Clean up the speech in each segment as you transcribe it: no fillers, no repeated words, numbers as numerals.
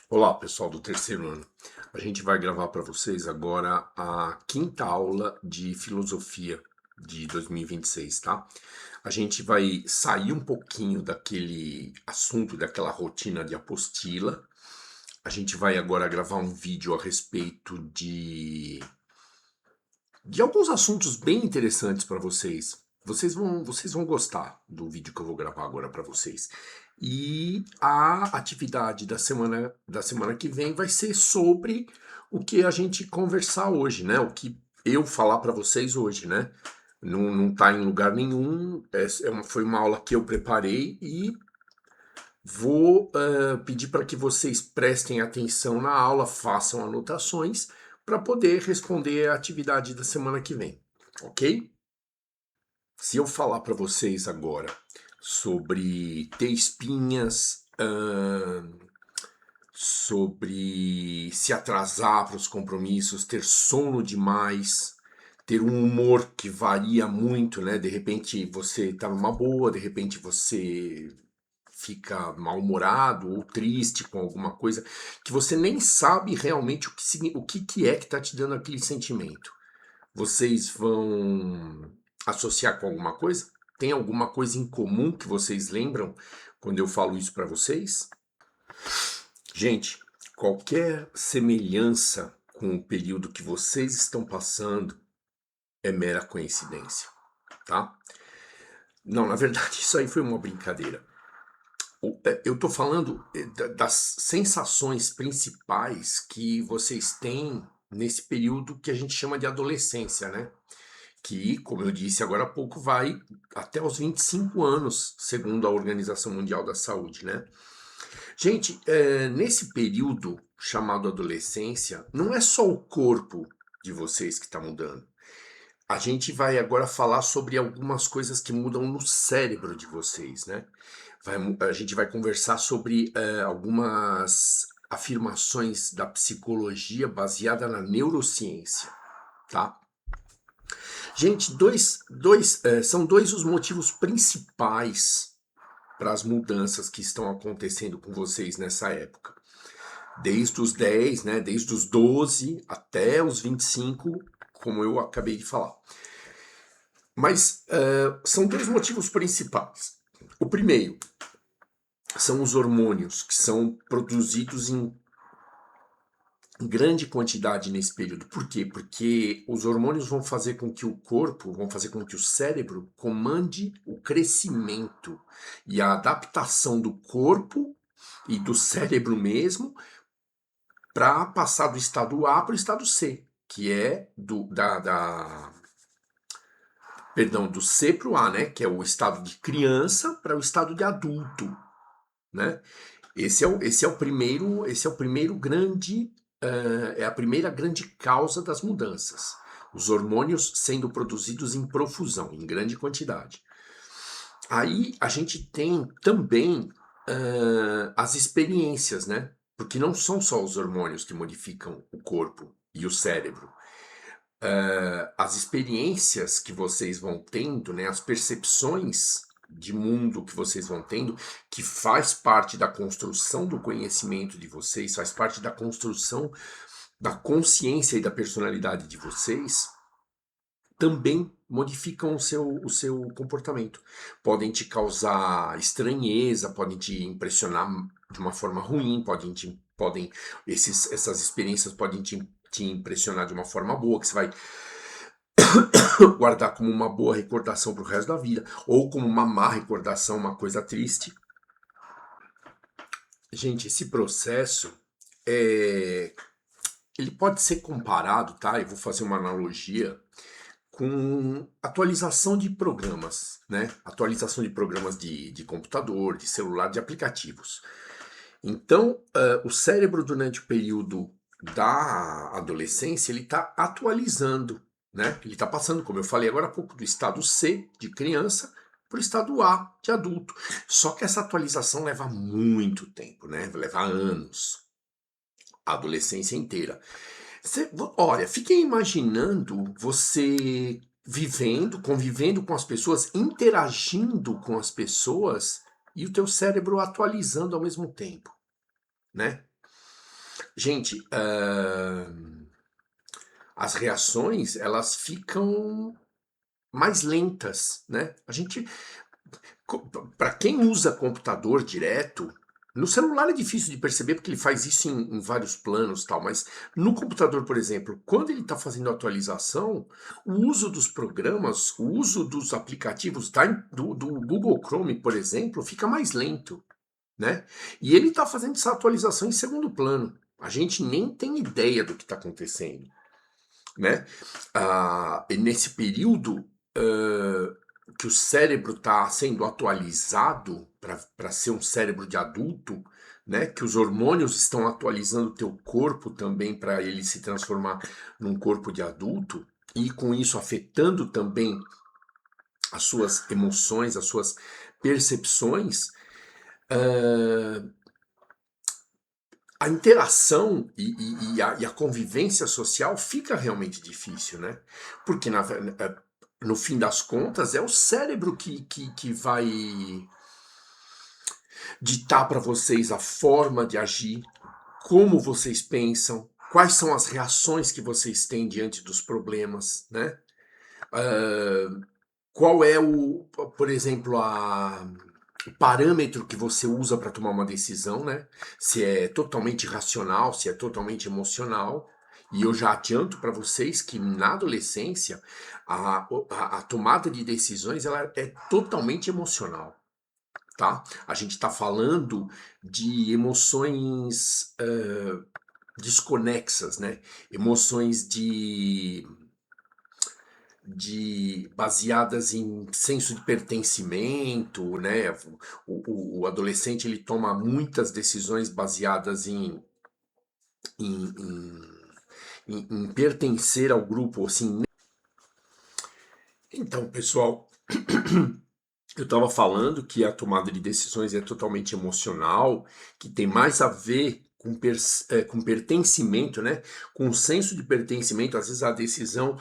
Olá, pessoal do terceiro ano. A gente vai gravar para vocês agora a quinta aula de filosofia de 2026, tá? A gente vai sair um pouquinho daquele assunto, daquela rotina de apostila. A gente vai agora gravar um vídeo a respeito de alguns assuntos bem interessantes para vocês. Vocês vão gostar do vídeo que eu vou gravar agora para vocês. E a atividade da semana que vem vai ser sobre o que a gente conversar hoje, né? O que eu falar para vocês hoje, né? Não tá em lugar nenhum. Foi uma aula que eu preparei e vou pedir para que vocês prestem atenção na aula, façam anotações para poder responder a atividade da semana que vem, ok? Se eu falar para vocês agora sobre ter espinhas, sobre se atrasar para os compromissos, ter sono demais, ter um humor que varia muito, né? De repente você tá numa boa, de repente você fica mal-humorado ou triste com alguma coisa que você nem sabe realmente o que é que tá te dando aquele sentimento. Vocês vão associar com alguma coisa? Tem alguma coisa em comum que vocês lembram quando eu falo isso para vocês? Gente, qualquer semelhança com o período que vocês estão passando é mera coincidência, tá? Não, na verdade, isso aí foi uma brincadeira. Eu estou falando das sensações principais que vocês têm nesse período que a gente chama de adolescência, né? Que, como eu disse agora há pouco, vai até os 25 anos, segundo a Organização Mundial da Saúde, né? Gente, nesse período chamado adolescência, não é só o corpo de vocês que está mudando. A gente vai agora falar sobre algumas coisas que mudam no cérebro de vocês, né? A gente vai conversar sobre algumas afirmações da psicologia baseada na neurociência, tá? Gente, são dois os motivos principais para as mudanças que estão acontecendo com vocês nessa época. Desde os 10, né, desde os 12 até os 25, como eu acabei de falar. Mas são dois motivos principais. O primeiro são os hormônios que são produzidos em grande quantidade nesse período. Por quê? Porque os hormônios vão fazer com que o corpo, vão fazer com que o cérebro comande o crescimento e a adaptação do corpo e do cérebro mesmo para passar do estado A para o estado C, que é do C para o A, né? Que é o estado de criança para o estado de adulto, né? Esse é o primeiro grande, é a primeira grande causa das mudanças. Os hormônios sendo produzidos em profusão, em grande quantidade. Aí a gente tem também as experiências, né? Porque não são só os hormônios que modificam o corpo e o cérebro. As experiências que vocês vão tendo, né? As percepções de mundo que vocês vão tendo, que faz parte da construção do conhecimento de vocês, faz parte da construção da consciência e da personalidade de vocês, também modificam o seu comportamento. Podem te causar estranheza, podem te impressionar de uma forma ruim, essas experiências podem te impressionar de uma forma boa, que você vai guardar como uma boa recordação para o resto da vida, ou como uma má recordação, uma coisa triste. Gente, esse processo ele pode ser comparado, tá? Eu vou fazer uma analogia com atualização de programas, né? Atualização de programas de computador, de celular, de aplicativos. Então, o cérebro durante o período da adolescência, ele está atualizando, né? Ele está passando, como eu falei agora há pouco, do estado C, de criança, para o estado A, de adulto. Só que essa atualização leva muito tempo, né? Leva anos, a adolescência inteira. Olha, fiquem imaginando você vivendo, convivendo com as pessoas, interagindo com as pessoas e o teu cérebro atualizando ao mesmo tempo, né? Gente, as reações, elas ficam mais lentas, né? A gente, para quem usa computador direto, no celular é difícil de perceber porque ele faz isso em vários planos, tal, mas no computador, por exemplo, quando ele está fazendo atualização, o uso dos programas, o uso dos aplicativos do Google Chrome, por exemplo, fica mais lento, né? E ele está fazendo essa atualização em segundo plano. A gente nem tem ideia do que está acontecendo, né? E nesse período que o cérebro está sendo atualizado para ser um cérebro de adulto, né? Que os hormônios estão atualizando o teu corpo também para ele se transformar num corpo de adulto e com isso afetando também as suas emoções, as suas percepções. A interação e a convivência social fica realmente difícil, né? Porque no fim das contas é o cérebro que vai ditar para vocês a forma de agir, como vocês pensam, quais são as reações que vocês têm diante dos problemas, né? Qual é por exemplo, o parâmetro que você usa para tomar uma decisão, né? Se é totalmente racional, se é totalmente emocional. E eu já adianto para vocês que na adolescência a tomada de decisões ela é totalmente emocional, tá? A gente está falando de emoções desconexas, né? Emoções baseadas em senso de pertencimento, né? O adolescente ele toma muitas decisões baseadas em, em pertencer ao grupo, assim. Então, pessoal, eu estava falando que a tomada de decisões é totalmente emocional, que tem mais a ver com pertencimento, né? Com senso de pertencimento. Às vezes a decisão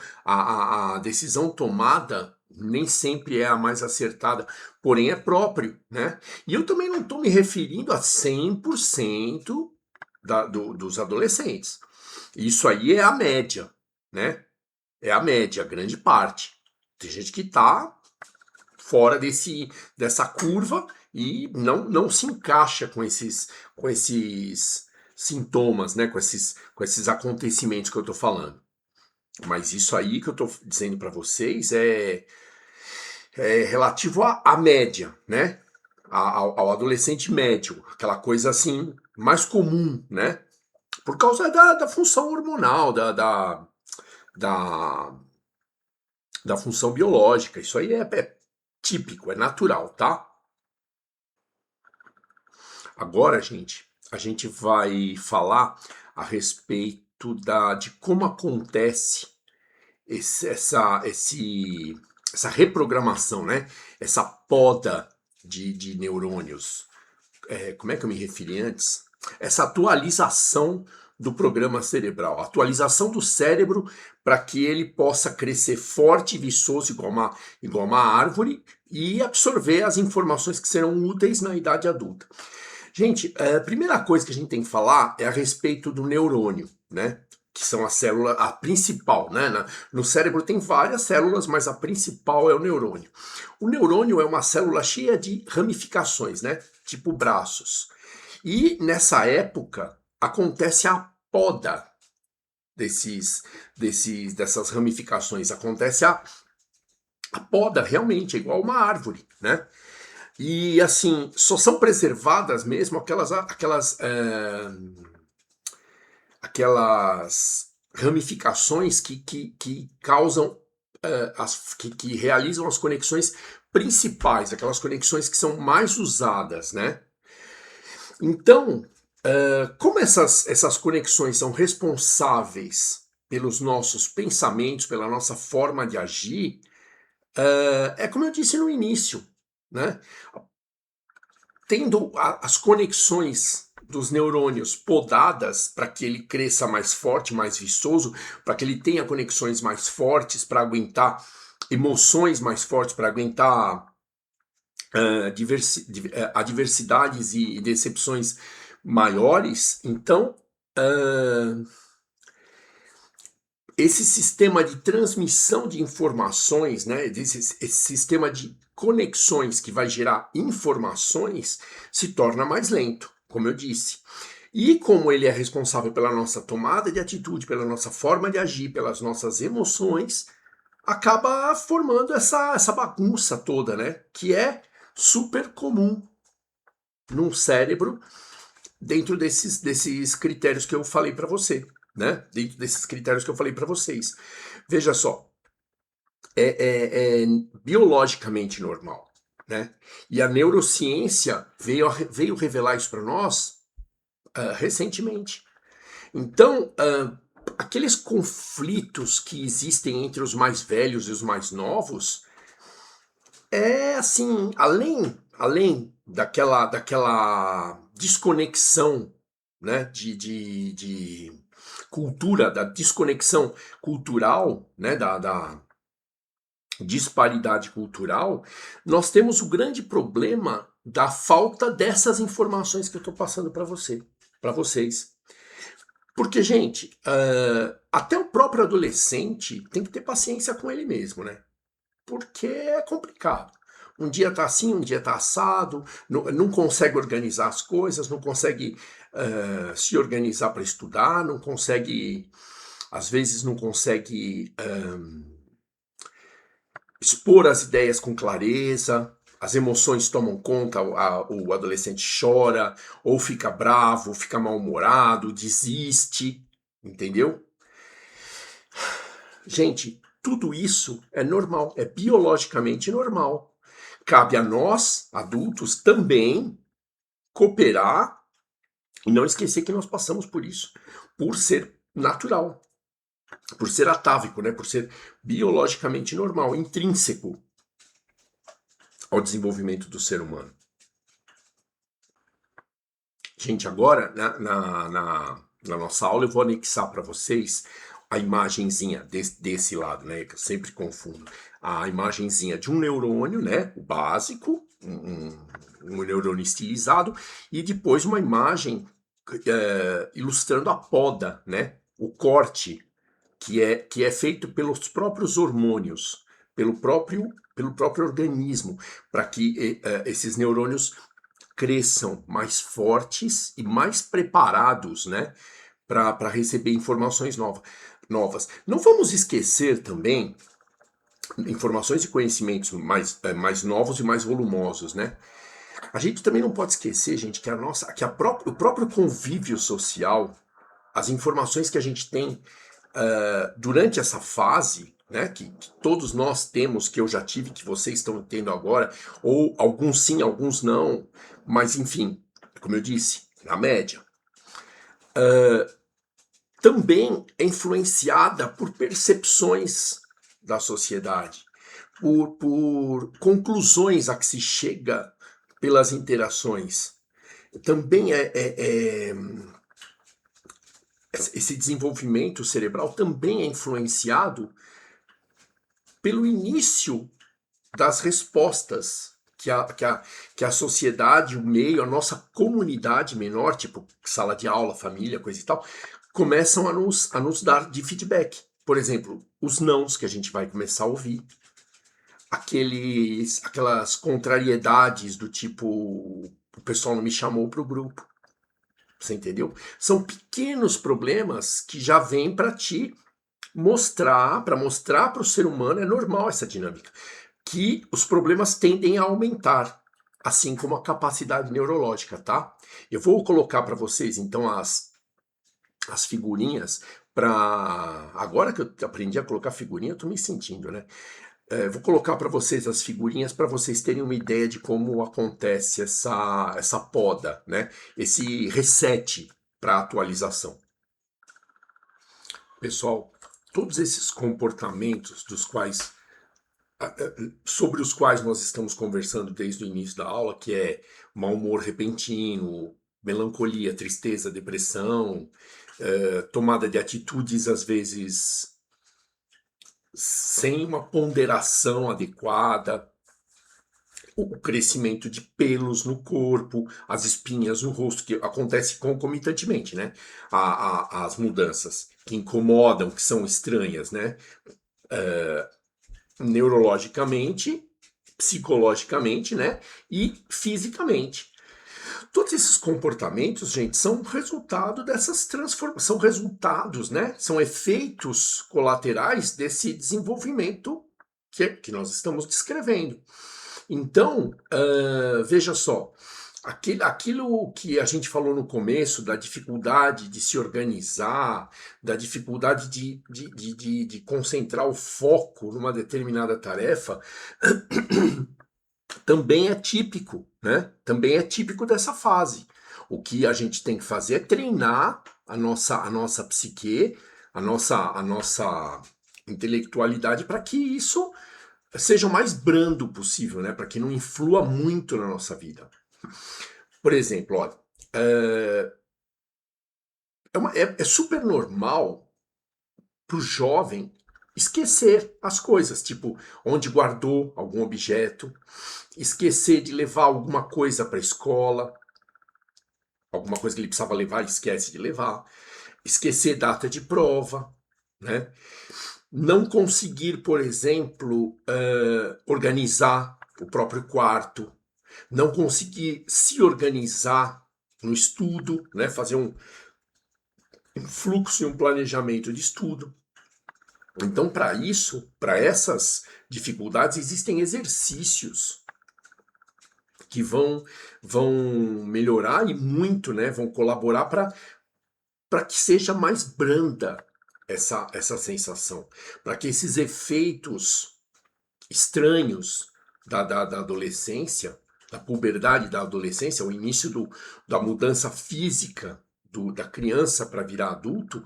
tomada nem sempre é a mais acertada, porém é próprio, né? E eu também não estou me referindo a 100% dos adolescentes. Isso aí é a média, né? É a média, a grande parte. Tem gente que está fora dessa curva e não se encaixa com esses sintomas, né? Com esses acontecimentos que eu estou falando. Mas isso aí que eu estou dizendo para vocês é relativo à média, né? Ao adolescente médio, aquela coisa assim mais comum, né? Por causa da função hormonal, da, da função biológica. Isso aí é típico, é natural, tá? Agora, gente, a gente vai falar a respeito de como acontece essa reprogramação, né? Essa poda de neurônios. Como é que eu me referi antes? Essa atualização do programa cerebral, atualização do cérebro para que ele possa crescer forte e viçoso igual uma árvore e absorver as informações que serão úteis na idade adulta. Gente, a primeira coisa que a gente tem que falar é a respeito do neurônio, né? Que são a célula, a principal, né? No cérebro tem várias células, mas a principal é o neurônio. O neurônio é uma célula cheia de ramificações, né? Tipo braços. E nessa época acontece a poda dessas ramificações. Acontece a poda, realmente, é igual uma árvore, né? E assim, só são preservadas mesmo aquelas ramificações que causam, que realizam as conexões principais, aquelas conexões que são mais usadas, né? Então, como essas conexões são responsáveis pelos nossos pensamentos, pela nossa forma de agir, é como eu disse no início, né? Tendo as conexões dos neurônios podadas para que ele cresça mais forte, mais viçoso, para que ele tenha conexões mais fortes para aguentar emoções mais fortes, para aguentar adversidades e decepções maiores. Então, ah, esse sistema de transmissão de informações, né, esse sistema de conexões que vai gerar informações, se torna mais lento, como eu disse. E como ele é responsável pela nossa tomada de atitude, pela nossa forma de agir, pelas nossas emoções, acaba formando essa bagunça toda, né? Que é super comum num cérebro dentro desses critérios que eu falei para você, né? Dentro desses critérios que eu falei para vocês. Veja só, é biologicamente normal, né? E a neurociência veio revelar isso para nós recentemente. Então, aqueles conflitos que existem entre os mais velhos e os mais novos é assim, além daquela desconexão, né, de cultura, da desconexão cultural, né, da disparidade cultural, nós temos o grande problema da falta dessas informações que eu estou passando para vocês. Porque, gente, até o próprio adolescente tem que ter paciência com ele mesmo, né? Porque é complicado. Um dia tá assim, um dia tá assado, não consegue organizar as coisas, não consegue se organizar para estudar, não consegue, às vezes não consegue expor as ideias com clareza, as emoções tomam conta, o adolescente chora, ou fica bravo, fica mal-humorado, desiste, entendeu? Gente, tudo isso é normal, é biologicamente normal. Cabe a nós, adultos, também cooperar e não esquecer que nós passamos por isso, por ser natural, por ser atávico, né? Por ser biologicamente normal, intrínseco ao desenvolvimento do ser humano. Gente, agora, na nossa aula, eu vou anexar para vocês a imagenzinha desse lado, né? Que eu sempre confundo. A imagenzinha de um neurônio, né? O básico, um neurônio estilizado, e depois uma imagem ilustrando a poda, né? O corte, que é feito pelos próprios hormônios, pelo próprio organismo, para que esses neurônios cresçam mais fortes e mais preparados, né, para receber informações novas. Não vamos esquecer também informações e conhecimentos mais novos e mais volumosos, né? A gente também não pode esquecer, gente, que o próprio convívio social, as informações que a gente tem durante essa fase, né, que todos nós temos, que eu já tive, que vocês estão tendo agora, ou alguns sim, alguns não, mas enfim, como eu disse, na média, também é influenciada por percepções da sociedade, por conclusões a que se chega pelas interações. Também esse desenvolvimento cerebral também é influenciado pelo início das respostas que a sociedade, o meio, a nossa comunidade menor, tipo sala de aula, família, coisa e tal, começam a nos dar de feedback. Por exemplo, os nãos que a gente vai começar a ouvir, aquelas contrariedades do tipo, o pessoal não me chamou para o grupo. Você entendeu? São pequenos problemas que já vêm para te mostrar, para mostrar para o ser humano, é normal essa dinâmica, que os problemas tendem a aumentar, assim como a capacidade neurológica, tá? Eu vou colocar para vocês, então, as figurinhas para... Agora que eu aprendi a colocar figurinha, eu tô me sentindo, né? Vou colocar para vocês as figurinhas para vocês terem uma ideia de como acontece essa poda, né? Esse reset para atualização. Pessoal, todos esses comportamentos sobre os quais nós estamos conversando desde o início da aula, que é mau humor repentino, melancolia, tristeza, depressão, tomada de atitudes às vezes sem uma ponderação adequada, o crescimento de pelos no corpo, as espinhas no rosto, que acontece concomitantemente, né? As mudanças que incomodam, que são estranhas, né? Neurologicamente, psicologicamente, né? E fisicamente. Todos esses comportamentos, gente, são resultado dessas transformações, são resultados, né? São efeitos colaterais desse desenvolvimento que nós estamos descrevendo. Então, veja só, aquilo que a gente falou no começo, da dificuldade de se organizar, da dificuldade de concentrar o foco numa determinada tarefa, também é típico, né? Também é típico dessa fase. O que a gente tem que fazer é treinar a nossa psique, a nossa intelectualidade para que isso seja o mais brando possível, né? Para que não influa muito na nossa vida. Por exemplo, olha, é super normal para o jovem esquecer as coisas, tipo onde guardou algum objeto, esquecer de levar alguma coisa para a escola, alguma coisa que ele precisava levar, esquece de levar, esquecer data de prova, né? Não conseguir, por exemplo, organizar o próprio quarto, não conseguir se organizar no estudo, né? Fazer um fluxo e um planejamento de estudo. Então, para isso, para essas dificuldades, existem exercícios que vão melhorar e muito, né? Vão colaborar para que seja mais branda essa sensação, para que esses efeitos estranhos da adolescência, da puberdade da adolescência, o início da mudança física da criança para virar adulto,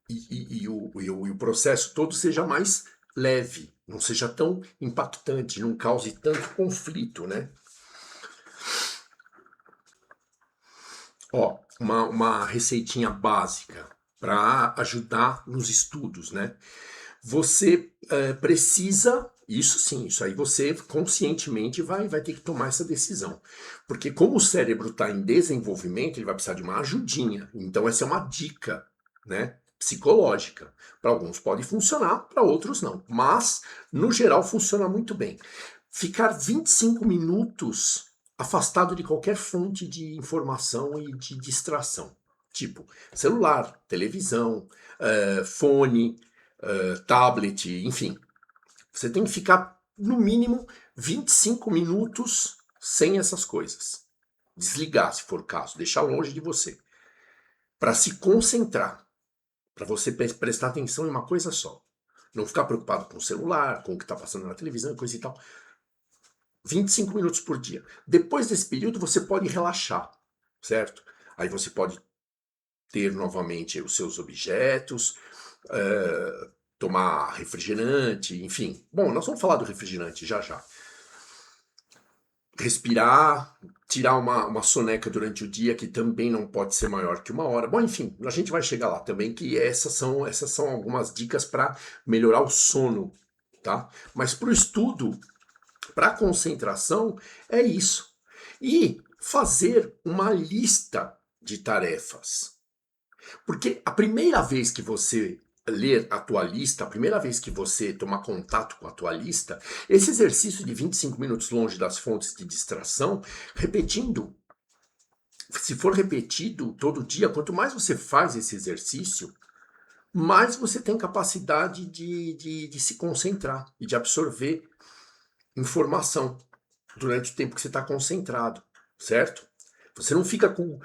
e o processo todo seja mais leve, não seja tão impactante, não cause tanto conflito, né? Ó, uma receitinha básica para ajudar nos estudos, né? Você precisa, isso sim, isso aí você conscientemente vai ter que tomar essa decisão. Porque como o cérebro está em desenvolvimento, ele vai precisar de uma ajudinha. Então essa é uma dica, né? Psicológica. Para alguns pode funcionar, para outros não. Mas, no geral, funciona muito bem. Ficar 25 minutos afastado de qualquer fonte de informação e de distração. Tipo, celular, televisão, fone, tablet, enfim. Você tem que ficar, no mínimo, 25 minutos sem essas coisas. Desligar, se for o caso, deixar longe de você. Para se concentrar, para você prestar atenção em uma coisa só. Não ficar preocupado com o celular, com o que está passando na televisão, coisa e tal. 25 minutos por dia. Depois desse período, você pode relaxar, certo? Aí você pode ter novamente os seus objetos, tomar refrigerante, enfim. Bom, nós vamos falar do refrigerante já já. Respirar, tirar uma soneca durante o dia, que também não pode ser maior que 1 hora. Bom, enfim, a gente vai chegar lá também, que essas são algumas dicas para melhorar o sono, tá? Mas para o estudo, para concentração, é isso. E fazer uma lista de tarefas. Porque a primeira vez que você ler a tua lista, a primeira vez que você tomar contato com a tua lista, esse exercício de 25 minutos longe das fontes de distração, repetindo, se for repetido todo dia, quanto mais você faz esse exercício, mais você tem capacidade de se concentrar e de absorver informação durante o tempo que você está concentrado, certo? Você não fica com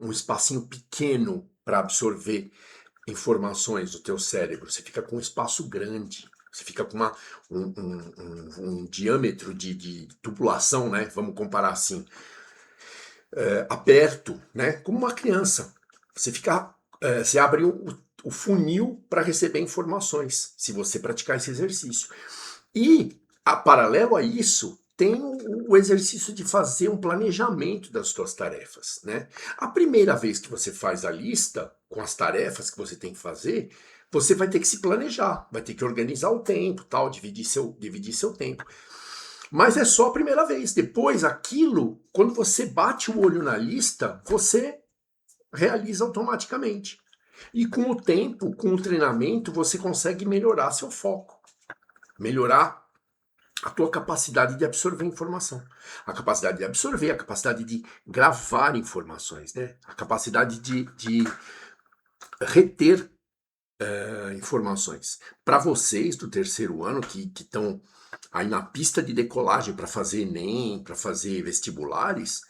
um espacinho pequeno para absorver informações do teu cérebro. Você fica com um espaço grande. Você fica com um diâmetro de tubulação, né? Vamos comparar assim, aberto, né? Como uma criança. Você abre o funil para receber informações, se você praticar esse exercício. E, paralelo a isso, tem o exercício de fazer um planejamento das suas tarefas, né? A primeira vez que você faz a lista com as tarefas que você tem que fazer, você vai ter que se planejar, vai ter que organizar o tempo, tal, dividir seu tempo. Mas é só a primeira vez. Depois, aquilo, quando você bate o olho na lista, você realiza automaticamente. E com o tempo, com o treinamento, você consegue melhorar seu foco, melhorar a tua capacidade de absorver informação, a capacidade de absorver, a capacidade de gravar informações, né? A capacidade de reter informações. Para vocês do terceiro ano que estão aí na pista de decolagem para fazer Enem, para fazer vestibulares,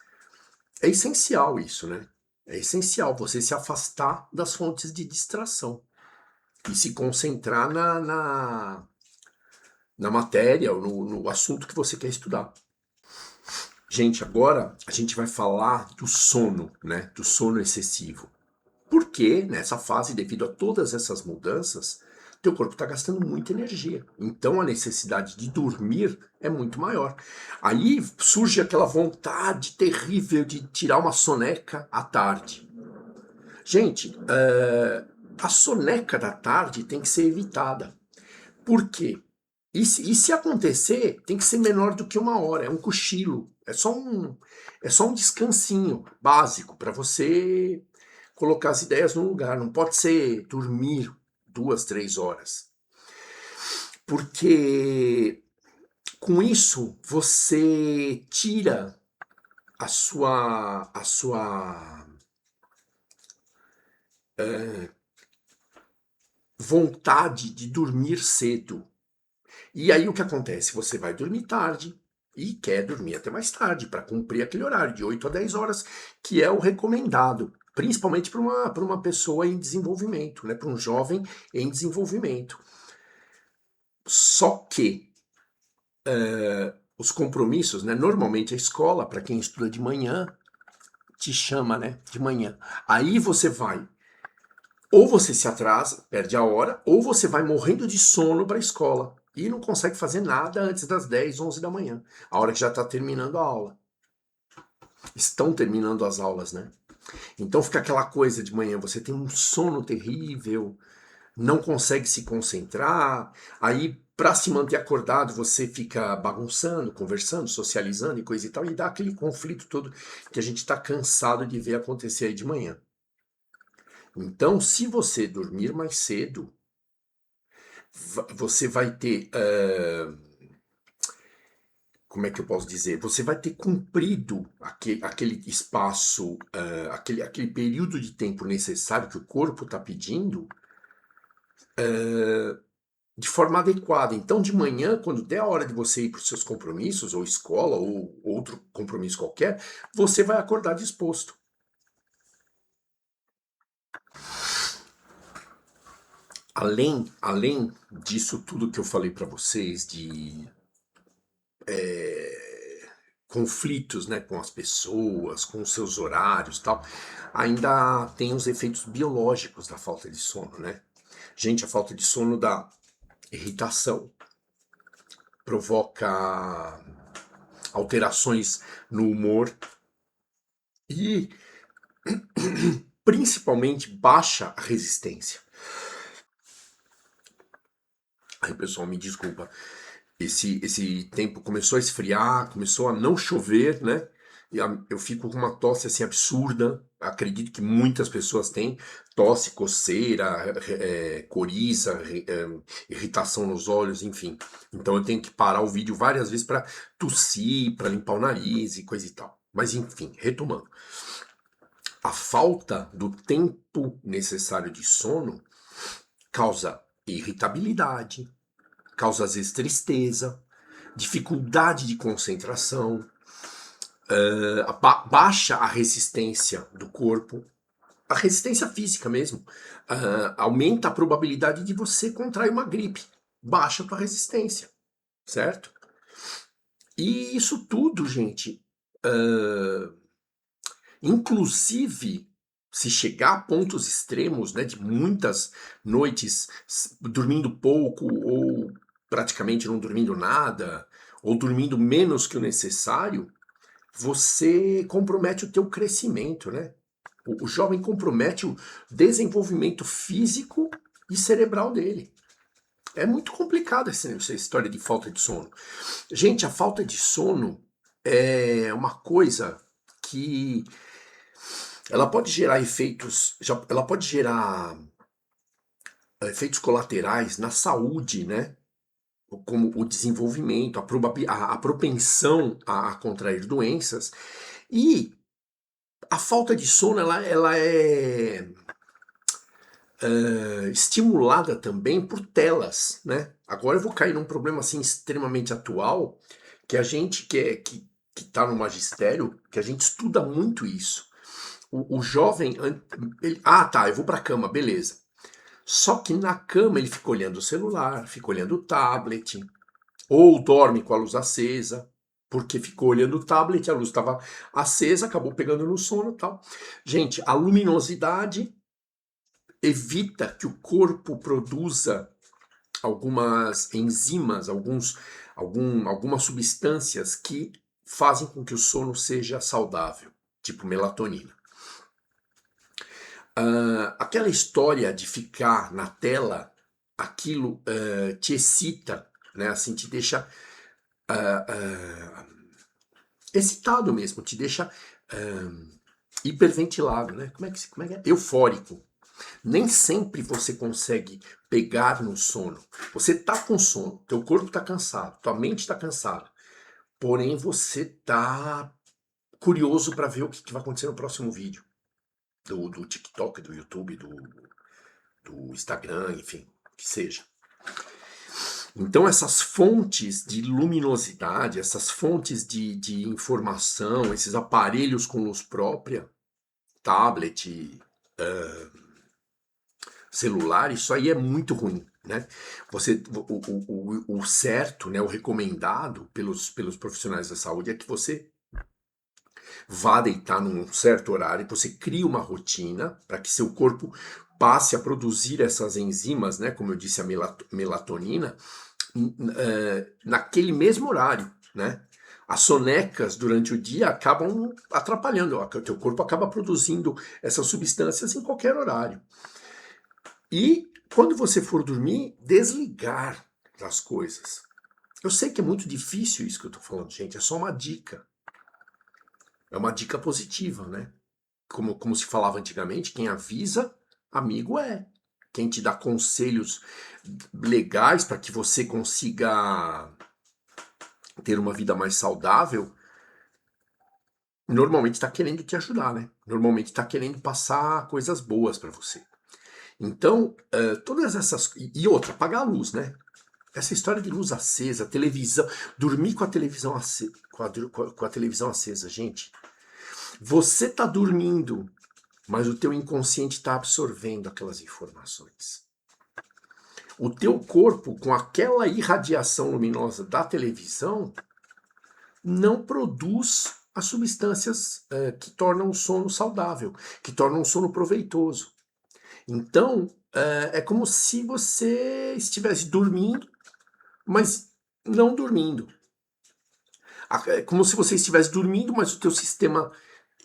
é essencial isso, né? É essencial você se afastar das fontes de distração e se concentrar na matéria ou no assunto que você quer estudar. Gente, agora a gente vai falar do sono, né? Do sono excessivo. Porque nessa fase, devido a todas essas mudanças, teu corpo está gastando muita energia. Então a necessidade de dormir é muito maior. Aí surge aquela vontade terrível de tirar uma soneca à tarde. Gente, a soneca da tarde tem que ser evitada. Por quê? E se acontecer, tem que ser menor do que uma hora. É um cochilo. É só um descansinho básico para você colocar as ideias no lugar. Não pode ser dormir 2, 3 horas. Porque com isso você tira a sua vontade de dormir cedo. E aí o que acontece? Você vai dormir tarde e quer dormir até mais tarde para cumprir aquele horário de 8 a 10 horas, que é o recomendado, principalmente para uma pessoa em desenvolvimento, né? Para um jovem em desenvolvimento. Só que os compromissos, né? Normalmente a escola, para quem estuda de manhã, te chama, né? De manhã. Aí você vai. Ou você se atrasa, perde a hora, ou você vai morrendo de sono para a escola e não consegue fazer nada antes das 10, 11 da manhã, a hora que já está terminando a aula. Estão terminando as aulas, né? Então fica aquela coisa de manhã, você tem um sono terrível, não consegue se concentrar, aí para se manter acordado você fica bagunçando, conversando, socializando e coisa e tal, e dá aquele conflito todo que a gente está cansado de ver acontecer aí de manhã. Então, se você dormir mais cedo, você vai ter, como é que eu posso dizer? Você vai ter cumprido aquele espaço, aquele período de tempo necessário que o corpo está pedindo, de forma adequada. Então, de manhã, quando der a hora de você ir para os seus compromissos, ou escola, ou outro compromisso qualquer, você vai acordar disposto. Além disso tudo que eu falei para vocês, de conflitos, né, com as pessoas, com os seus horários e tal, ainda tem os efeitos biológicos da falta de sono, né? Gente, a falta de sono dá irritação, provoca alterações no humor e principalmente baixa a resistência. Aí, pessoal, me desculpa. Esse tempo começou a esfriar, começou a não chover, né? E eu fico com uma tosse assim absurda. Acredito que muitas pessoas têm tosse, coceira, coriza, irritação nos olhos, enfim. Então eu tenho que parar o vídeo várias vezes para tossir, para limpar o nariz e coisa e tal. Mas enfim, retomando. A falta do tempo necessário de sono causa irritabilidade, causa às vezes tristeza, dificuldade de concentração, baixa a resistência do corpo, a resistência física mesmo, aumenta a probabilidade de você contrair uma gripe, baixa a tua resistência, certo? E isso tudo, gente, inclusive se chegar a pontos extremos, né, de muitas noites dormindo pouco ou praticamente não dormindo nada, ou dormindo menos que o necessário, você compromete o teu crescimento, né? O jovem compromete o desenvolvimento físico e cerebral dele. É muito complicado essa história de falta de sono. Gente, a falta de sono é uma coisa que ela pode gerar ela pode gerar efeitos colaterais na saúde, né? Como o desenvolvimento, a propensão a contrair doenças. E a falta de sono, ela é estimulada também por telas, né? Agora eu vou cair num problema assim extremamente atual, que a gente que está no magistério, que a gente estuda muito isso. O jovem, tá, eu vou para a cama, beleza. Só que na cama ele fica olhando o celular, fica olhando o tablet, ou dorme com a luz acesa, porque ficou olhando o tablet, a luz estava acesa, acabou pegando no sono e tal. Gente, a luminosidade evita que o corpo produza algumas enzimas, algumas substâncias que fazem com que o sono seja saudável, tipo melatonina. Aquela história de ficar na tela, aquilo te excita, né? Assim, te deixa excitado mesmo, te deixa hiperventilado, né? Como é que é? Eufórico. Nem sempre você consegue pegar no sono. Você tá com sono, teu corpo tá cansado, tua mente tá cansada. Porém, você tá curioso para ver o que vai acontecer no próximo vídeo. Do TikTok, do YouTube, do Instagram, enfim, que seja. Então, essas fontes de luminosidade, essas fontes de informação, esses aparelhos com luz própria, tablet, celular, isso aí é muito ruim, né? O certo, né, o recomendado pelos profissionais da saúde é que você vá deitar num certo horário, que você crie uma rotina para que seu corpo passe a produzir essas enzimas, né, como eu disse, a melatonina, naquele mesmo horário, né? As sonecas durante o dia acabam atrapalhando, o teu corpo acaba produzindo essas substâncias em qualquer horário. E quando você for dormir, desligar das coisas. Eu sei que é muito difícil isso que eu tô falando, gente, é só uma dica. É uma dica positiva, né? Como se falava antigamente, quem avisa, amigo é. Quem te dá conselhos legais para que você consiga ter uma vida mais saudável, normalmente está querendo te ajudar, né? Normalmente está querendo passar coisas boas para você. Então, todas essas... E outra, apagar a luz, né? Essa história de luz acesa, televisão, dormir com a televisão acesa, com a televisão acesa, gente. Você tá dormindo, mas o teu inconsciente está absorvendo aquelas informações. O teu corpo, com aquela irradiação luminosa da televisão, não produz as substâncias que tornam o sono saudável, que tornam o sono proveitoso. Então, é como se você estivesse dormindo, mas não dormindo. É como se você estivesse dormindo, mas o teu sistema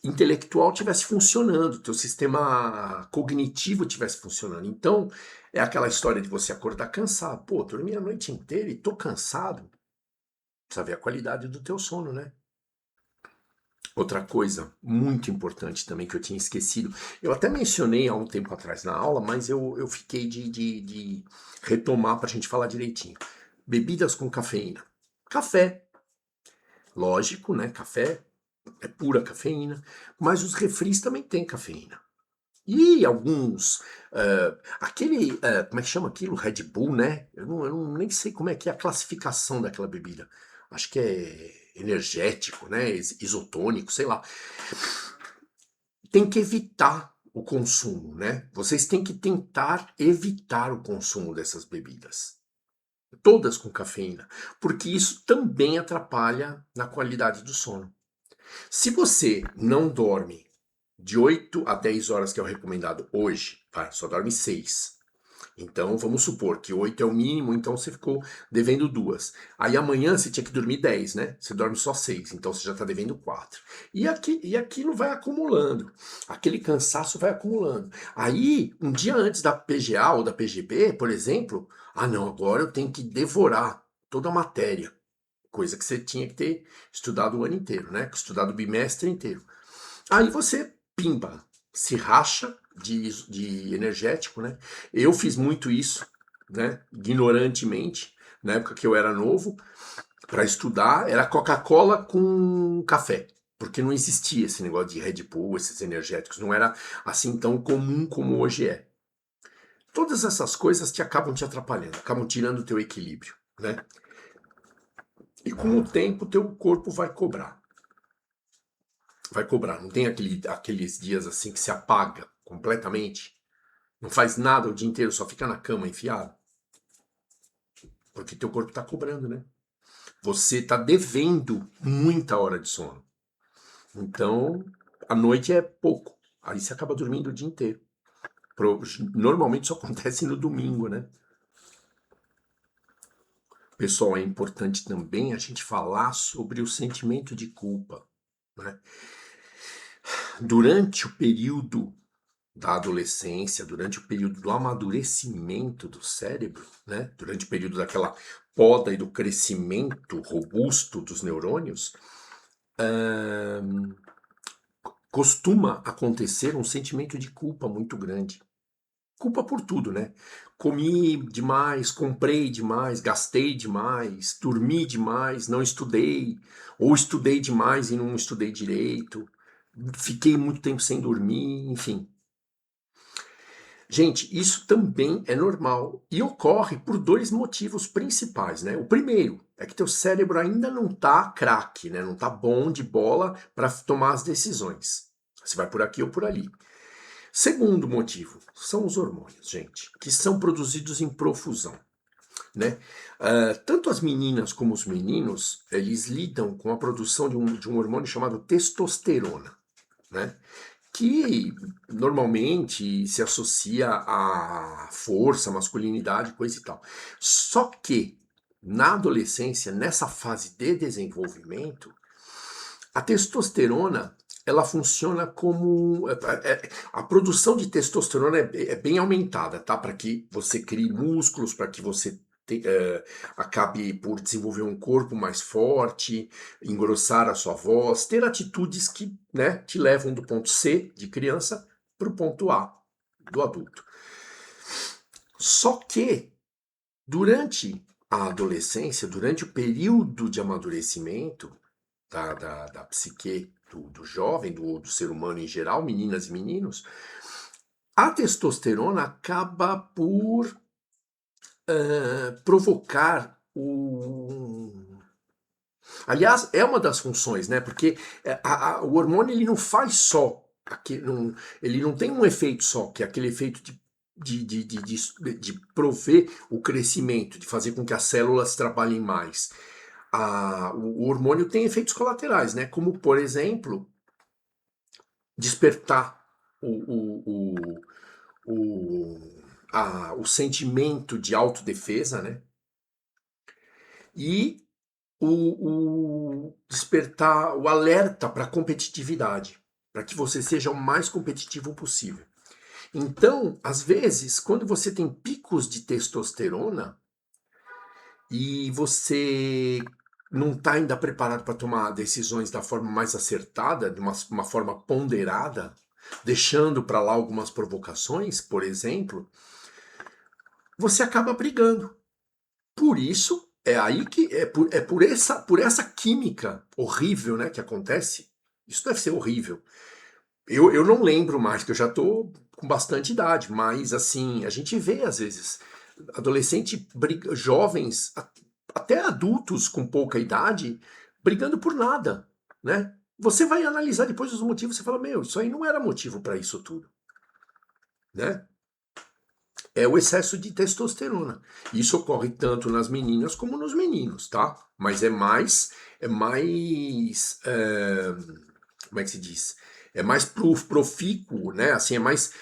intelectual estivesse funcionando, o teu sistema cognitivo estivesse funcionando. Então, é aquela história de você acordar cansado. Pô, dormi a noite inteira e tô cansado. Precisa ver a qualidade do teu sono, né? Outra coisa muito importante também que eu tinha esquecido, eu até mencionei há um tempo atrás na aula, mas eu fiquei de retomar para a gente falar direitinho. Bebidas com cafeína. Café, lógico, né? Café é pura cafeína, mas os refris também têm cafeína. E alguns, como é que chama aquilo? Red Bull, né? Eu nem sei como é que é a classificação daquela bebida. Acho que é energético, né? Isotônico, sei lá. Tem que evitar o consumo, né? Vocês têm que tentar evitar o consumo dessas bebidas. Todas com cafeína, porque isso também atrapalha na qualidade do sono. Se você não dorme de 8 a 10 horas, que é o recomendado hoje, só dorme 6. Então, vamos supor que 8 é o mínimo, então você ficou devendo 2. Aí amanhã você tinha que dormir 10, né? Você dorme só 6, então você já está devendo 4. E aquilo vai acumulando. Aquele cansaço vai acumulando. Aí, um dia antes da PGA ou da PGB, por exemplo, não, agora eu tenho que devorar toda a matéria. Coisa que você tinha que ter estudado o ano inteiro, né? Estudado o bimestre inteiro. Aí você, pimba, se racha de energético, né? Eu fiz muito isso, né? Ignorantemente, na época que eu era novo, para estudar, era Coca-Cola com café. Porque não existia esse negócio de Red Bull, esses energéticos, não era assim tão comum como hoje é. Todas essas coisas te acabam te atrapalhando, acabam tirando o teu equilíbrio, né? E com o tempo, teu corpo vai cobrar. Vai cobrar. Não tem aqueles dias assim que se apaga completamente, não faz nada o dia inteiro, só fica na cama enfiado. Porque teu corpo tá cobrando, né? Você tá devendo muita hora de sono. Então, a noite é pouco. Aí você acaba dormindo o dia inteiro. Normalmente isso acontece no domingo, né? Pessoal, é importante também a gente falar sobre o sentimento de culpa, né? Durante o período da adolescência, durante o período do amadurecimento do cérebro, né? Durante o período daquela poda e do crescimento robusto dos neurônios, costuma acontecer um sentimento de culpa muito grande. Culpa por tudo, né? Comi demais, comprei demais, gastei demais, dormi demais, não estudei, ou estudei demais e não estudei direito, fiquei muito tempo sem dormir, enfim. Gente, isso também é normal e ocorre por dois motivos principais, né? O primeiro é que teu cérebro ainda não tá craque, né? Não tá bom de bola para tomar as decisões. Você vai por aqui ou por ali. Segundo motivo, são os hormônios, gente, que são produzidos em profusão, né? Tanto as meninas como os meninos, eles lidam com a produção de um hormônio chamado testosterona, né? Que normalmente se associa à força, masculinidade, coisa e tal. Só que na adolescência, nessa fase de desenvolvimento, a testosterona ela funciona como a produção de testosterona é bem aumentada, tá? Para que você crie músculos, para que você acabe por desenvolver um corpo mais forte, engrossar a sua voz, ter atitudes que, né, te levam do ponto C de criança para o ponto A do adulto. Só que durante a adolescência, durante o período de amadurecimento da psique do jovem, do ser humano em geral, meninas e meninos, a testosterona acaba por provocar o. Aliás, é uma das funções, né? Porque o hormônio ele não faz só. Ele não tem um efeito só, que é aquele efeito de prover o crescimento, de fazer com que as células trabalhem mais. O hormônio tem efeitos colaterais, né? Como, por exemplo, despertar o sentimento de autodefesa, né? E despertar o alerta para a competitividade, para que você seja o mais competitivo possível. Então, às vezes, quando você tem picos de testosterona e você não está ainda preparado para tomar decisões da forma mais acertada, de uma forma ponderada, deixando para lá algumas provocações, por exemplo, você acaba brigando. Por isso, é aí que por essa química horrível, né, que acontece. Isso deve ser horrível. Eu não lembro mais, que eu já estou com bastante idade, mas assim, a gente vê às vezes adolescente, jovens, até adultos com pouca idade, brigando por nada, né? Você vai analisar depois os motivos, você fala, meu, isso aí não era motivo para isso tudo, né? É o excesso de testosterona. Isso ocorre tanto nas meninas como nos meninos, tá? Mas como é que se diz? É mais profícuo, né? Assim, é mais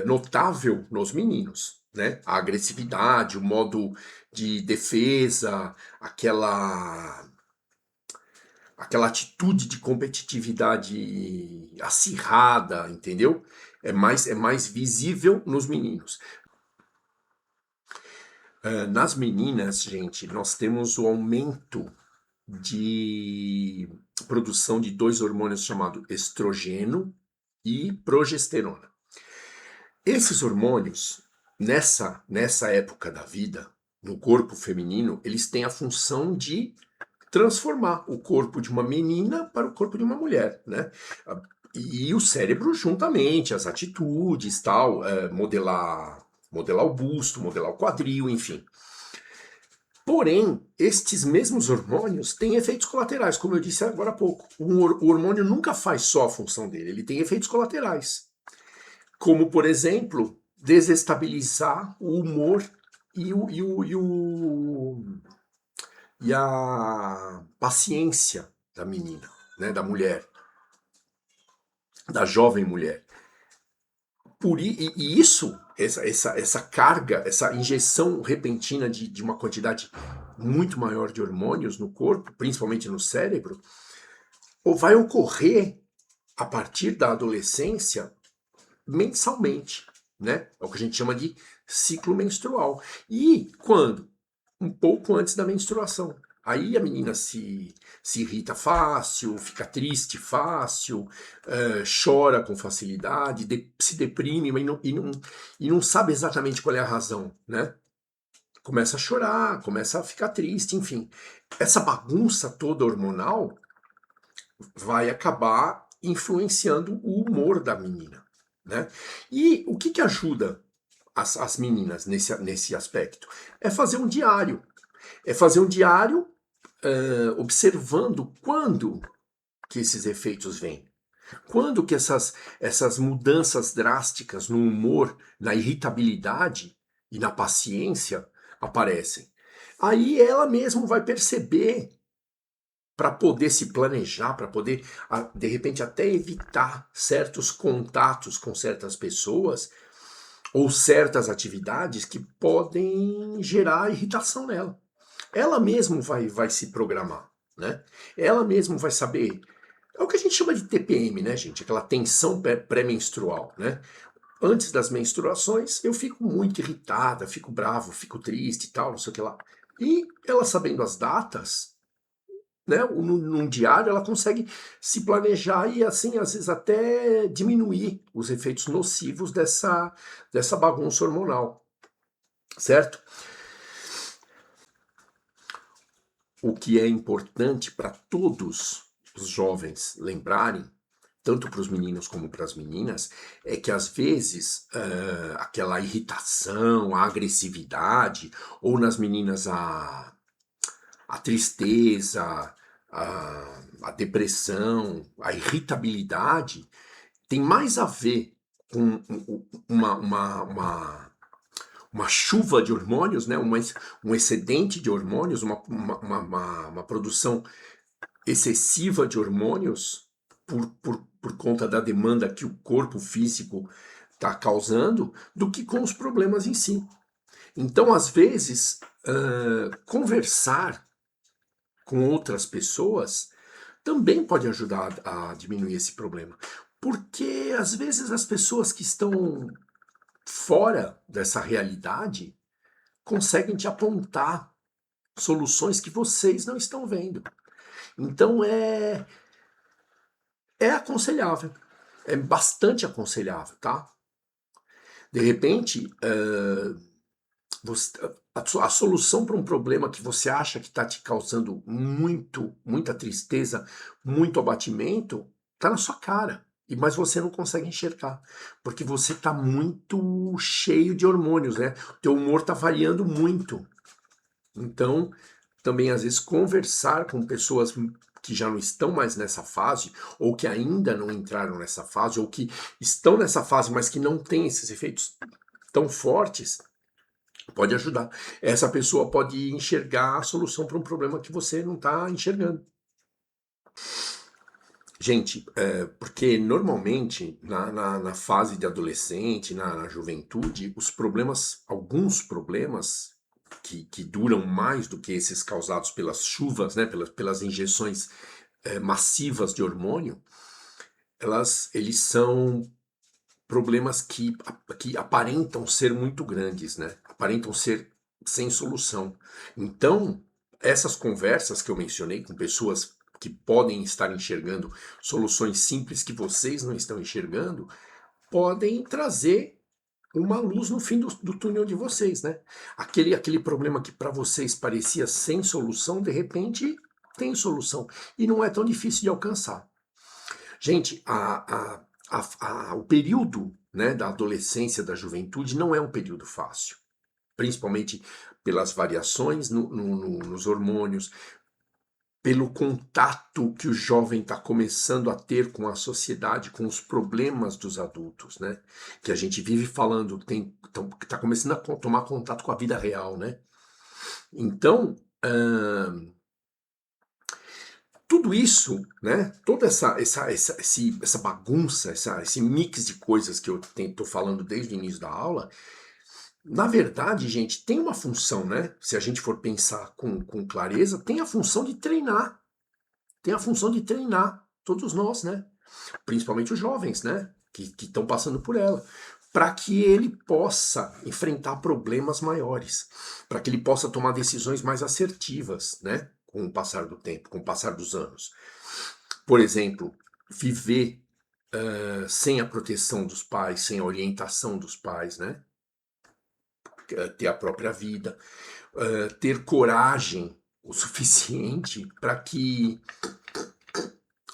notável nos meninos. né? A agressividade, o modo de defesa, aquela atitude de competitividade acirrada, entendeu? É mais visível nos meninos. Nas meninas, gente, nós temos o aumento de produção de dois hormônios chamados estrogênio e progesterona. Esses hormônios, nessa época da vida, no corpo feminino, eles têm a função de transformar o corpo de uma menina para o corpo de uma mulher, né? E o cérebro juntamente, as atitudes, tal, modelar o busto, modelar o quadril, enfim. Porém, estes mesmos hormônios têm efeitos colaterais, como eu disse agora há pouco. O hormônio nunca faz só a função dele, ele tem efeitos colaterais. Como, por exemplo, desestabilizar o humor e, e a paciência da menina, né, da mulher, da jovem mulher. E isso, essa carga, essa injeção repentina de uma quantidade muito maior de hormônios no corpo, principalmente no cérebro, vai ocorrer a partir da adolescência mensalmente, né? É o que a gente chama de ciclo menstrual. E quando? Um pouco antes da menstruação. Aí a menina se irrita fácil, fica triste fácil, chora com facilidade, se deprime e não sabe exatamente qual é a razão, né? Começa a chorar, começa a ficar triste, enfim. Essa bagunça toda hormonal vai acabar influenciando o humor da menina, né? E o que ajuda as meninas nesse aspecto? É fazer um diário. É fazer um diário observando quando que esses efeitos vêm. Quando que essas mudanças drásticas no humor, na irritabilidade e na paciência aparecem. Aí ela mesma vai perceber para poder se planejar, para poder, de repente, até evitar certos contatos com certas pessoas ou certas atividades que podem gerar irritação nela. Ela mesma vai se programar, né? Ela mesma vai saber. É o que a gente chama de TPM, né, gente? Aquela tensão pré-menstrual, né? Antes das menstruações, eu fico muito irritada, fico bravo, fico triste e tal, não sei o que lá. E ela sabendo as datas, né, num diário, ela consegue se planejar e, assim, às vezes até diminuir os efeitos nocivos dessa bagunça hormonal, certo? O que é importante para todos os jovens lembrarem, tanto para os meninos como para as meninas, é que às vezes aquela irritação, a agressividade, ou nas meninas a tristeza, a depressão, a irritabilidade, tem mais a ver com uma chuva de hormônios, né? Um excedente de hormônios, uma produção excessiva de hormônios por conta da demanda que o corpo físico está causando, do que com os problemas em si. Então, às vezes, conversar com outras pessoas também pode ajudar a diminuir esse problema. Porque, às vezes, as pessoas que estão fora dessa realidade conseguem te apontar soluções que vocês não estão vendo. Então é aconselhável, é bastante aconselhável, tá? De repente, a solução para um problema que você acha que está te causando muita tristeza, muito abatimento, está na sua cara. Mas você não consegue enxergar, porque você está muito cheio de hormônios, né? O teu humor está variando muito. Então, também às vezes conversar com pessoas que já não estão mais nessa fase, ou que ainda não entraram nessa fase, ou que estão nessa fase, mas que não têm esses efeitos tão fortes, pode ajudar. Essa pessoa pode enxergar a solução para um problema que você não está enxergando. Gente, porque normalmente na fase de adolescente, na juventude, os problemas, alguns problemas que duram mais do que esses causados pelas chuvas, né, pelas injeções massivas de hormônio, eles são problemas que aparentam ser muito grandes, né? Aparentam ser sem solução. Então, essas conversas que eu mencionei com pessoas que podem estar enxergando soluções simples que vocês não estão enxergando, podem trazer uma luz no fim do túnel de vocês, né? Aquele problema que para vocês parecia sem solução, de repente tem solução. E não é tão difícil de alcançar. Gente, o período, né, da adolescência, da juventude, não é um período fácil, principalmente pelas variações nos hormônios, pelo contato que o jovem está começando a ter com a sociedade, com os problemas dos adultos, né? Que a gente vive falando, está começando a tomar contato com a vida real, né? Então, tudo isso, né? Toda essa bagunça, esse mix de coisas que eu estou falando desde o início da aula, na verdade, gente, tem uma função, né? Se a gente for pensar com clareza, tem a função de treinar. Tem a função de treinar todos nós, né? Principalmente os jovens, né? Que estão passando por ela. Para que ele possa enfrentar problemas maiores. Para que ele possa tomar decisões mais assertivas, né? Com o passar do tempo, com o passar dos anos. Por exemplo, viver sem a proteção dos pais, sem a orientação dos pais, né? Ter a própria vida, ter coragem o suficiente para que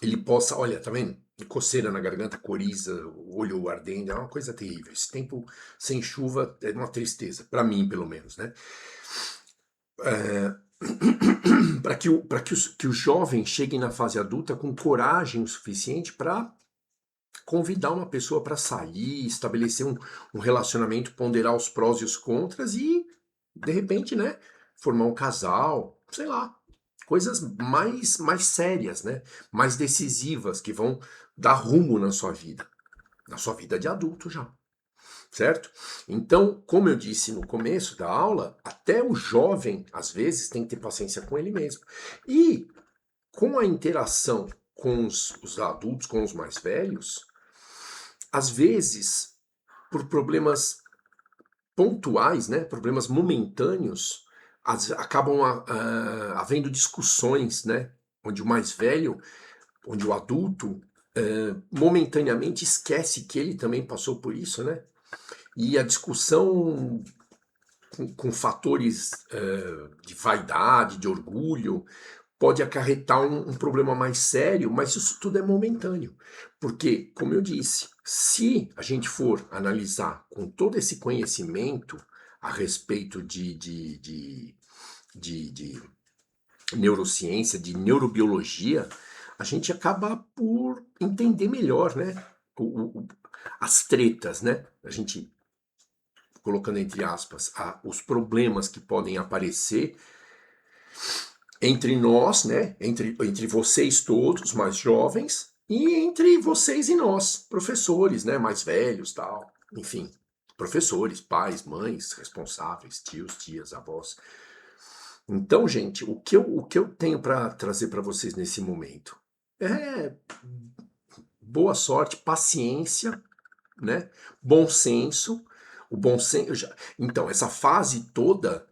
ele possa, olha, tá vendo? Coceira na garganta, coriza, olho ardendo, é uma coisa terrível. Esse tempo sem chuva é uma tristeza, para mim, pelo menos, né? Para que o jovem chegue na fase adulta com coragem o suficiente para convidar uma pessoa para sair, estabelecer um relacionamento, ponderar os prós e os contras e, de repente, né, formar um casal, sei lá, coisas mais sérias, né, mais decisivas que vão dar rumo na sua vida de adulto já, certo? Então, como eu disse no começo da aula, até o jovem, às vezes, tem que ter paciência com ele mesmo. E com a interação com os adultos, com os mais velhos, às vezes, por problemas pontuais, né, problemas momentâneos, acabam havendo discussões, né, onde o mais velho, onde o adulto, momentaneamente esquece que ele também passou por isso, né? E a discussão com fatores de vaidade, de orgulho, pode acarretar um problema mais sério, mas isso tudo é momentâneo. Porque, como eu disse, se a gente for analisar com todo esse conhecimento a respeito de neurociência, de neurobiologia, a gente acaba por entender melhor, né? As tretas, né? A gente, colocando entre aspas, os problemas que podem aparecer entre nós, né, entre vocês todos, mais jovens, e entre vocês e nós, professores, né, mais velhos, tal, enfim, professores, pais, mães, responsáveis, tios, tias, avós. Então, gente, o que eu tenho para trazer para vocês nesse momento é boa sorte, paciência, né, bom senso, o bom senso. Então, essa fase toda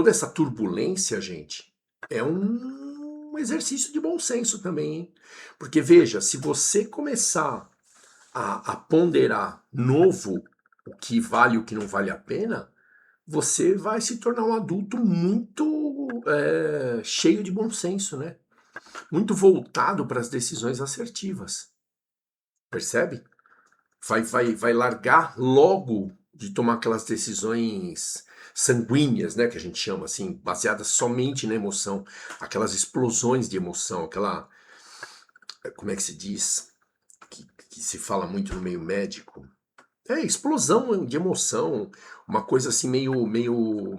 essa turbulência, gente, é um exercício de bom senso também, hein? Porque veja, se você começar a ponderar novo o que vale e o que não vale a pena, você vai se tornar um adulto muito cheio de bom senso, né? Muito voltado para as decisões assertivas. Percebe? Vai largar logo de tomar aquelas decisões sanguíneas, né, que a gente chama assim, baseadas somente na emoção, aquelas explosões de emoção, como é que se diz, que se fala muito no meio médico, explosão de emoção, uma coisa assim meio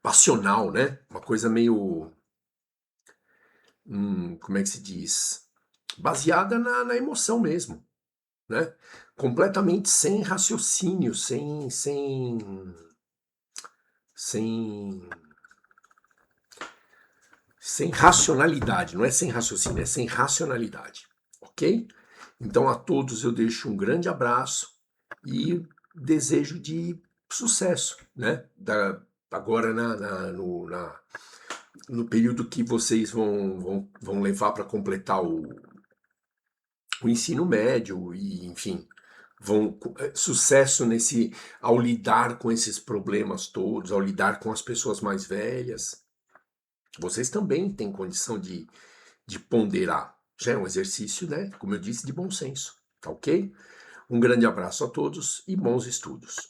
passional, né, uma coisa meio como é que se diz? Baseada na emoção mesmo, né? Completamente sem raciocínio, sem, sem racionalidade, não é sem raciocínio, é sem racionalidade, ok? Então a todos eu deixo um grande abraço e desejo de sucesso, né? Agora no período que vocês vão levar para completar o ensino médio e, enfim, sucesso nesse ao lidar com esses problemas todos, ao lidar com as pessoas mais velhas. Vocês também têm condição de ponderar. Já é um exercício, né? Como eu disse, de bom senso, tá ok? Um grande abraço a todos e bons estudos.